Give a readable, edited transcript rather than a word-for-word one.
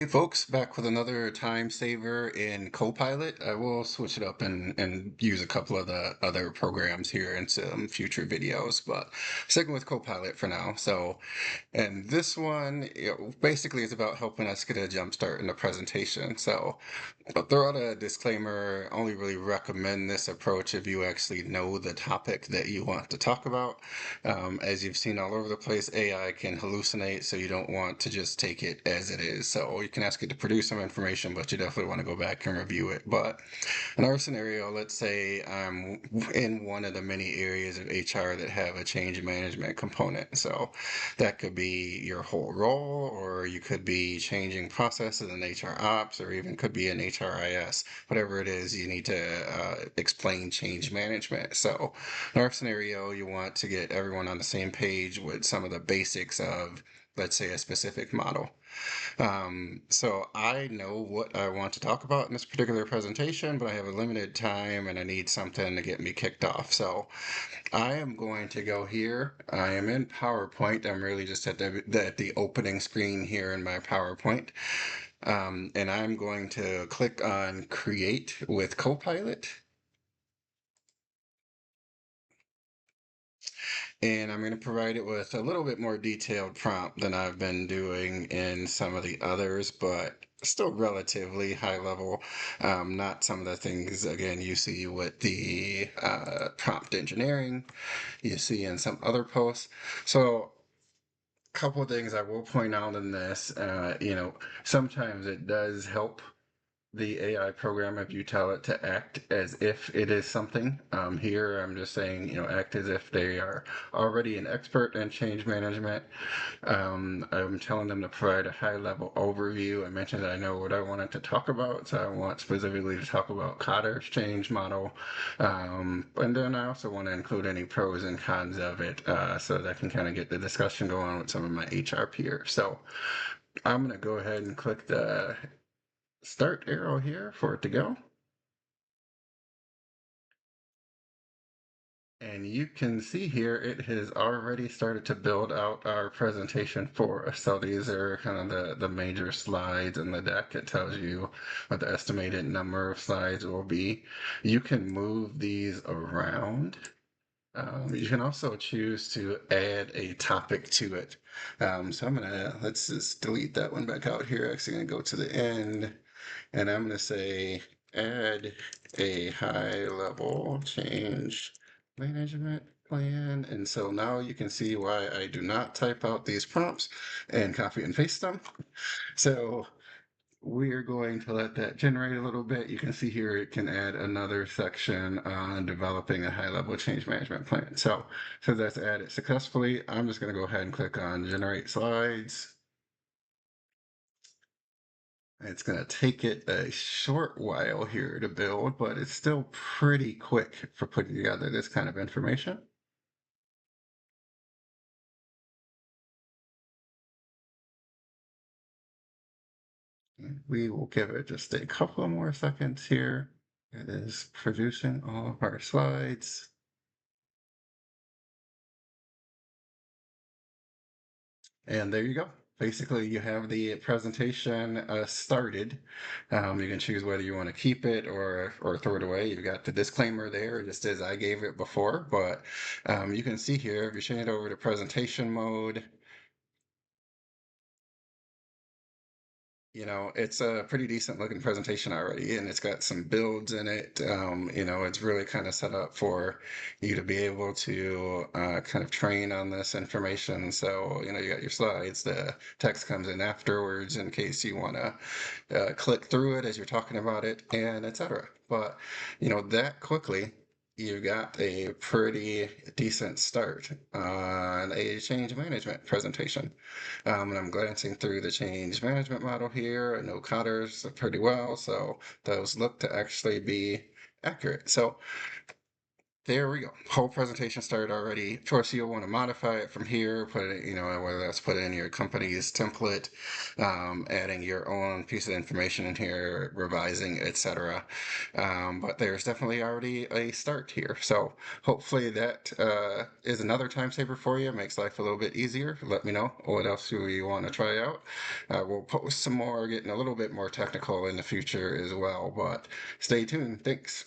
Hey folks, back with another time saver in Copilot. I will switch it up and use a couple of the other programs here in some future videos, but sticking with Copilot for now. And this one, basically is about helping us get a jump start in the presentation. So I'll throw out a disclaimer. I only really recommend this approach if you actually know the topic that you want to talk about. As you've seen all over the place, AI can hallucinate, so you don't want to just take it as it is. So you can ask it to produce some information, but you definitely want to go back and review it. But in our scenario, let's say I'm in one of the many areas of HR that have a change management component. So that could be your whole role, or you could be changing processes in HR ops, or even could be an HRIS. Whatever it is, you need to explain change management. So in our scenario, you want to get everyone on the same page with some of the basics of, let's say, a specific model. So I know what I want to talk about in this particular presentation, but I have a limited time and I need something to get me kicked off. So I am going to go here. I am in PowerPoint. I'm really just at the opening screen here in my PowerPoint. And I'm going to click on Create with Copilot. And I'm going to provide it with a little bit more detailed prompt than I've been doing in some of the others, but still relatively high level. Not some of the things, again, you see with the prompt engineering, you see in some other posts. So a couple of things I will point out in this, sometimes it does help the AI program if you tell it to act as if it is something. Here, I'm just saying, act as if they are already an expert in change management. I'm telling them to provide a high level overview. I mentioned that I know what I wanted to talk about, so I want specifically to talk about Kotter's change model. And then I also want to include any pros and cons of it so that I can kind of get the discussion going with some of my HR peers. So I'm going to go ahead and click the start arrow here for it to go. And you can see here, it has already started to build out our presentation for us. So these are kind of the major slides in the deck. It tells you what the estimated number of slides will be. You can move these around. You can also choose to add a topic to it. So let's just delete that one back out here. Actually gonna go to the end and I'm gonna say add a high level change management plan. And so now you can see why I do not type out these prompts and copy and paste them. So we're going to let that generate a little bit. You can see here it can add another section on developing a high-level change management plan. So that's added successfully. I'm just going to go ahead and click on generate slides. It's going to take it a short while here to build, but it's still pretty quick for putting together this kind of information. We will give it just a couple more seconds here. It is producing all of our slides. And there you go. Basically, you have the presentation started. You can choose whether you want to keep it or throw it away. You've got the disclaimer there, just as I gave it before. But you can see here, if you change it over to presentation mode, it's a pretty decent looking presentation already, and it's got some builds in it. It's really kind of set up for you to be able to kind of train on this information. So, you got your slides, the text comes in afterwards in case you want to click through it as you're talking about it, and etc. But, that quickly you got a pretty decent start on a change management presentation. And I'm glancing through the change management model here. I know Kotter's pretty well, so those look to actually be accurate. So There we go. Whole presentation started already. Of course, you'll want to modify it from here, put it, whether that's put in your company's template, adding your own piece of information in here, revising, etc. But there's definitely already a start here. So hopefully that is another time saver for you, makes life a little bit easier. Let me know what else you want to try out. We'll post some more, getting a little bit more technical in the future as well, but stay tuned. Thanks.